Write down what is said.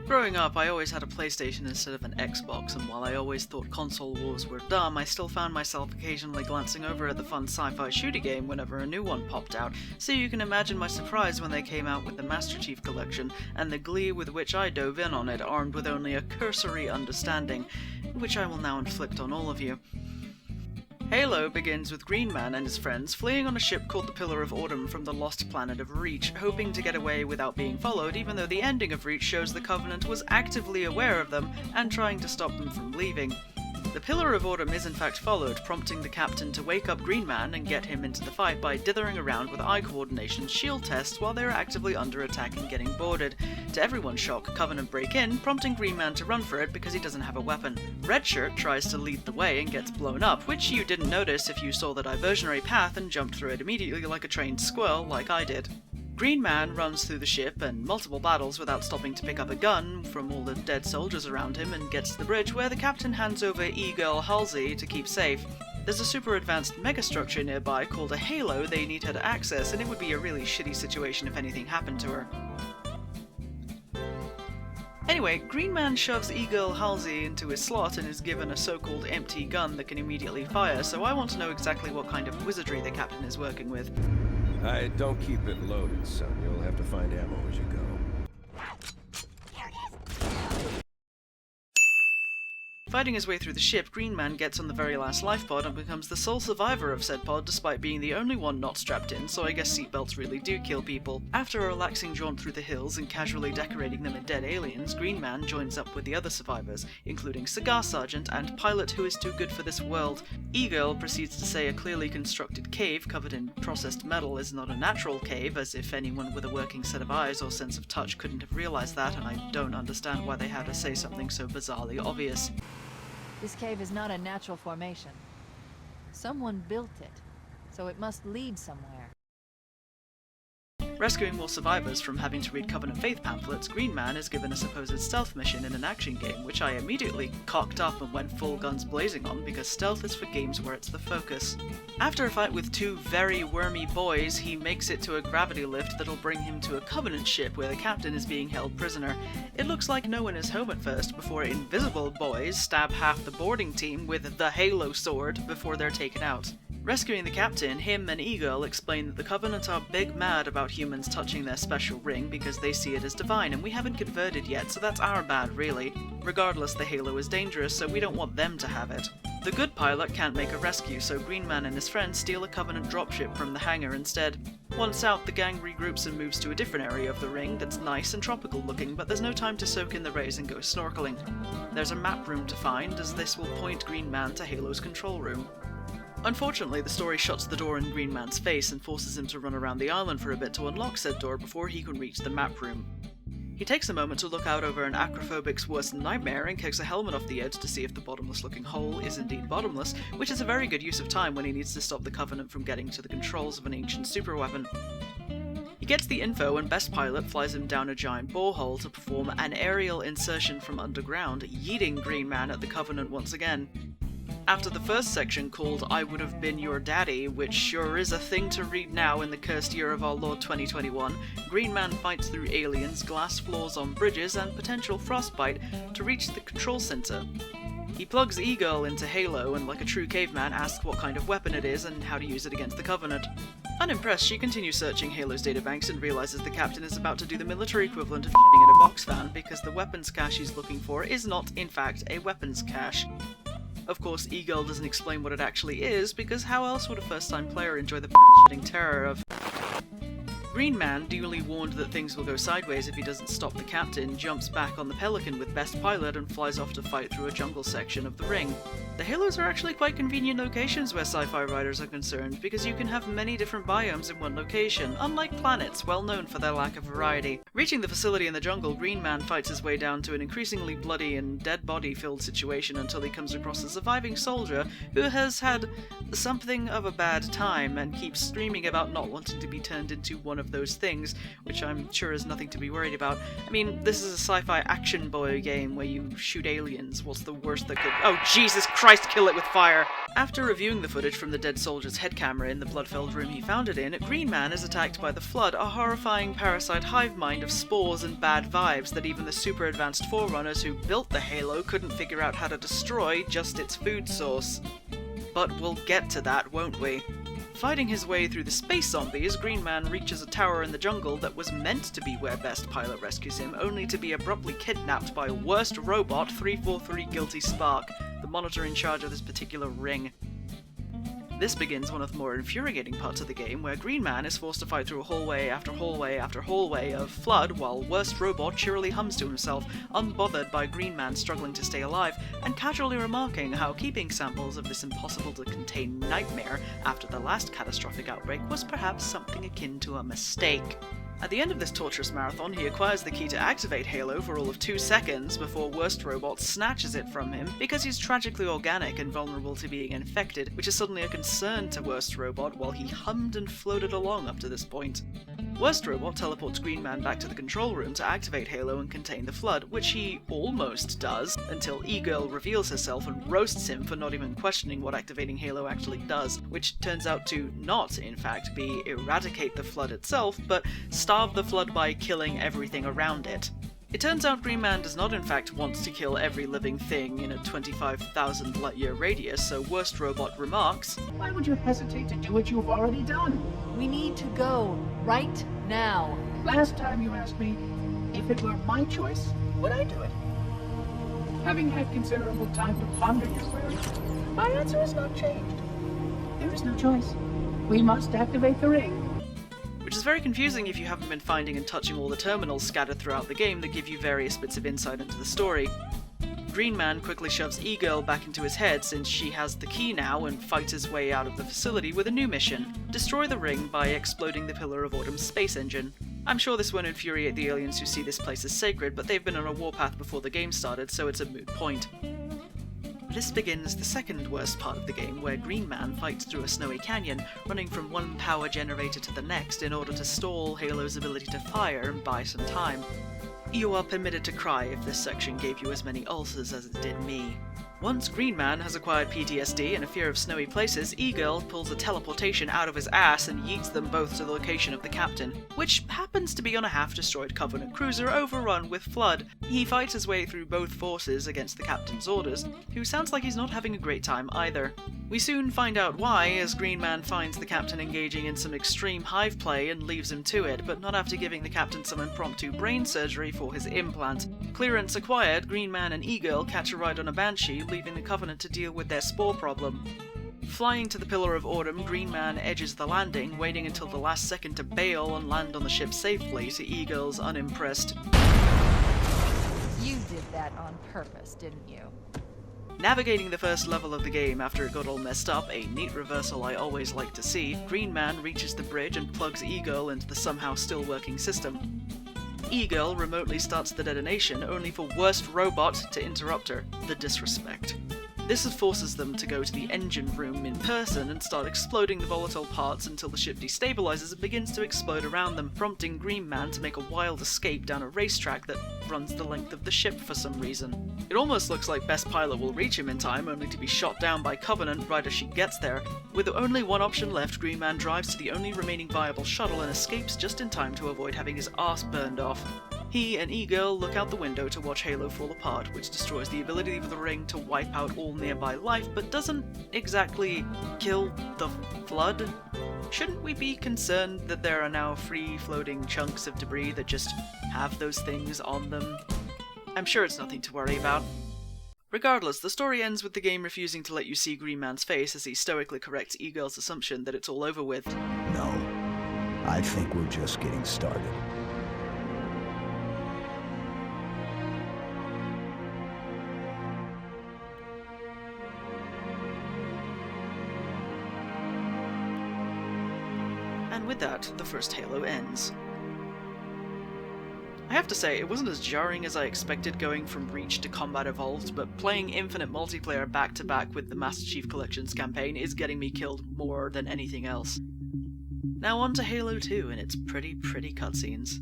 Growing up, I always had a PlayStation instead of an Xbox, and while I always thought console wars were dumb, I still found myself occasionally glancing over at the fun sci-fi shooter game whenever a new one popped out, so you can imagine my surprise when they came out with the Master Chief Collection, and the glee with which I dove in on it, armed with only a cursory understanding, which I will now inflict on all of you. Halo begins with Green Man and his friends fleeing on a ship called the Pillar of Autumn from the lost planet of Reach, hoping to get away without being followed, even though the ending of Reach shows the Covenant was actively aware of them and trying to stop them from leaving. The Pillar of Autumn is in fact followed, prompting the captain to wake up Green Man and get him into the fight by dithering around with eye coordination shield tests while they are actively under attack and getting boarded. To everyone's shock, Covenant break in, prompting Green Man to run for it because he doesn't have a weapon. Redshirt tries to lead the way and gets blown up, which you didn't notice if you saw the diversionary path and jumped through it immediately like a trained squirrel like I did. Green Man runs through the ship and multiple battles without stopping to pick up a gun from all the dead soldiers around him and gets to the bridge where the captain hands over E-Girl Halsey to keep safe. There's a super advanced megastructure nearby called a Halo they need her to access, and it would be a really shitty situation if anything happened to her. Anyway, Green Man shoves E-Girl Halsey into his slot and is given a so-called empty gun that can immediately fire, so I want to know exactly what kind of wizardry the captain is working with. I don't keep it loaded, son. You'll have to find ammo as you go. Fighting his way through the ship, Green Man gets on the very last life pod and becomes the sole survivor of said pod despite being the only one not strapped in, so I guess seatbelts really do kill people. After a relaxing jaunt through the hills and casually decorating them in dead aliens, Green Man joins up with the other survivors, including Cigar Sergeant and Pilot who is too good for this world. E-Girl proceeds to say a clearly constructed cave covered in processed metal is not a natural cave, as if anyone with a working set of eyes or sense of touch couldn't have realized that, and I don't understand why they had to say something so bizarrely obvious. This cave is not a natural formation. Someone built it, so it must lead somewhere. Rescuing more survivors from having to read Covenant Faith pamphlets, Green Man is given a supposed stealth mission in an action game, which I immediately cocked up and went full guns blazing on because stealth is for games where it's the focus. After a fight with two very wormy boys, he makes it to a gravity lift that'll bring him to a Covenant ship where the captain is being held prisoner. It looks like no one is home at first before invisible boys stab half the boarding team with the Halo sword before they're taken out. Rescuing the captain, him and E-Girl explain that the Covenant are big mad about humans touching their special ring because they see it as divine, and we haven't converted yet, so that's our bad really. Regardless, the Halo is dangerous, so we don't want them to have it. The good pilot can't make a rescue, so Green Man and his friends steal a Covenant dropship from the hangar instead. Once out, the gang regroups and moves to a different area of the ring that's nice and tropical looking, but there's no time to soak in the rays and go snorkeling. There's a map room to find, as this will point Green Man to Halo's control room. Unfortunately, the story shuts the door in Green Man's face and forces him to run around the island for a bit to unlock said door before he can reach the map room. He takes a moment to look out over an acrophobic's worst nightmare and kicks a helmet off the edge to see if the bottomless-looking hole is indeed bottomless, which is a very good use of time when he needs to stop the Covenant from getting to the controls of an ancient superweapon. He gets the info and Best Pilot flies him down a giant borehole to perform an aerial insertion from underground, yeeting Green Man at the Covenant once again. After the first section called I Would Have Been Your Daddy, which sure is a thing to read now in the cursed year of our Lord 2021, Green Man fights through aliens, glass floors on bridges, and potential frostbite to reach the control center. He plugs E-Girl into Halo and like a true caveman asks what kind of weapon it is and how to use it against the Covenant. Unimpressed, she continues searching Halo's databanks and realizes the captain is about to do the military equivalent of shitting in a box fan because the weapons cache he's looking for is not, in fact, a weapons cache. Of course, E-Girl doesn't explain what it actually is, because how else would a first-time player enjoy the shitting terror of... Green Man, duly warned that things will go sideways if he doesn't stop the captain, jumps back on the Pelican with Best Pilot and flies off to fight through a jungle section of the ring. The Halos are actually quite convenient locations where sci-fi writers are concerned, because you can have many different biomes in one location, unlike planets, well known for their lack of variety. Reaching the facility in the jungle, Green Man fights his way down to an increasingly bloody and dead body-filled situation until he comes across a surviving soldier who has had something of a bad time and keeps screaming about not wanting to be turned into one of of those things, which I'm sure is nothing to be worried about. I mean, this is a sci-fi action boy game where you shoot aliens. What's the worst that could— Oh, Jesus Christ, kill it with fire! After reviewing the footage from the dead soldier's head camera in the blood-filled room he found it in, Green Man is attacked by the Flood, a horrifying parasite hive mind of spores and bad vibes that even the super advanced Forerunners who built the Halo couldn't figure out how to destroy, just its food source. But we'll get to that, won't we? Fighting his way through the space zombies, Green Man reaches a tower in the jungle that was meant to be where Best Pilot rescues him, only to be abruptly kidnapped by Worst Robot 343 Guilty Spark, the monitor in charge of this particular ring. This begins one of the more infuriating parts of the game, where Green Man is forced to fight through hallway after hallway after hallway of Flood, while Worst Robot cheerily hums to himself, unbothered by Green Man struggling to stay alive, and casually remarking how keeping samples of this impossible-to-contain nightmare after the last catastrophic outbreak was perhaps something akin to a mistake. At the end of this torturous marathon, he acquires the key to activate Halo for all of 2 seconds before Worst Robot snatches it from him because he's tragically organic and vulnerable to being infected, which is suddenly a concern to Worst Robot while he hummed and floated along up to this point. Worst Robot teleports Green Man back to the control room to activate Halo and contain the Flood, which he almost does, until E-Girl reveals herself and roasts him for not even questioning what activating Halo actually does, which turns out to not, in fact, be eradicate the Flood itself, but starve the Flood by killing everything around it. It turns out Green Man does not in fact want to kill every living thing in a 25,000 light-year radius, so Worst Robot remarks, "Why would you hesitate to do what you've already done? We need to go right now. Last time you asked me if it were my choice, would I do it? Having had considerable time to ponder your query, my answer has not changed. There is no choice. We must activate the ring." which is very confusing if you haven't been finding and touching all the terminals scattered throughout the game that give you various bits of insight into the story. Green Man quickly shoves E-Girl back into his head since she has the key now and fights his way out of the facility with a new mission: destroy the ring by exploding the Pillar of Autumn's space engine. I'm sure this won't infuriate the aliens who see this place as sacred, but they've been on a warpath before the game started, so it's a moot point. This begins the second worst part of the game, where Green Man fights through a snowy canyon, running from one power generator to the next in order to stall Halo's ability to fire and buy some time. You are permitted to cry if this section gave you as many ulcers as it did me. Once Green Man has acquired PTSD and a fear of snowy places, E-Girl pulls a teleportation out of his ass and yeets them both to the location of the captain, which happens to be on a half-destroyed Covenant cruiser overrun with Flood. He fights his way through both forces against the captain's orders, who sounds like he's not having a great time either. We soon find out why, as Green Man finds the captain engaging in some extreme hive play and leaves him to it, but not after giving the captain some impromptu brain surgery for his implant. Clearance acquired, Green Man and E-Girl catch a ride on a Banshee, leaving the Covenant to deal with their spore problem. Flying to the Pillar of Autumn, Green Man edges the landing, waiting until the last second to bail and land on the ship safely, to E-Girl's unimpressed You did that on purpose, didn't you? Navigating the first level of the game after it got all messed up, a neat reversal I always like to see, Green Man reaches the bridge and plugs E-Girl into the somehow still working system. E-Girl remotely starts the detonation, only for Worst Robot to interrupt her. The disrespect. This forces them to go to the engine room in person and start exploding the volatile parts until the ship destabilizes and begins to explode around them, prompting Green Man to make a wild escape down a racetrack that runs the length of the ship for some reason. It almost looks like Best Pilot will reach him in time, only to be shot down by Covenant right as she gets there. With only one option left, Green Man drives to the only remaining viable shuttle and escapes just in time to avoid having his arse burned off. He and E-Girl look out the window to watch Halo fall apart, which destroys the ability of the ring to wipe out all nearby life, but doesn't exactly kill the Flood. Shouldn't we be concerned that there are now free-floating chunks of debris that just have those things on them? I'm sure it's nothing to worry about. Regardless, the story ends with the game refusing to let you see Green Man's face as he stoically corrects E-Girl's assumption that it's all over with. No, I think we're just getting started. And with that, the first Halo ends. I have to say, it wasn't as jarring as I expected going from Reach to Combat Evolved, but playing Infinite multiplayer back-to-back with the Master Chief Collections campaign is getting me killed more than anything else. Now on to Halo 2 and its pretty cutscenes.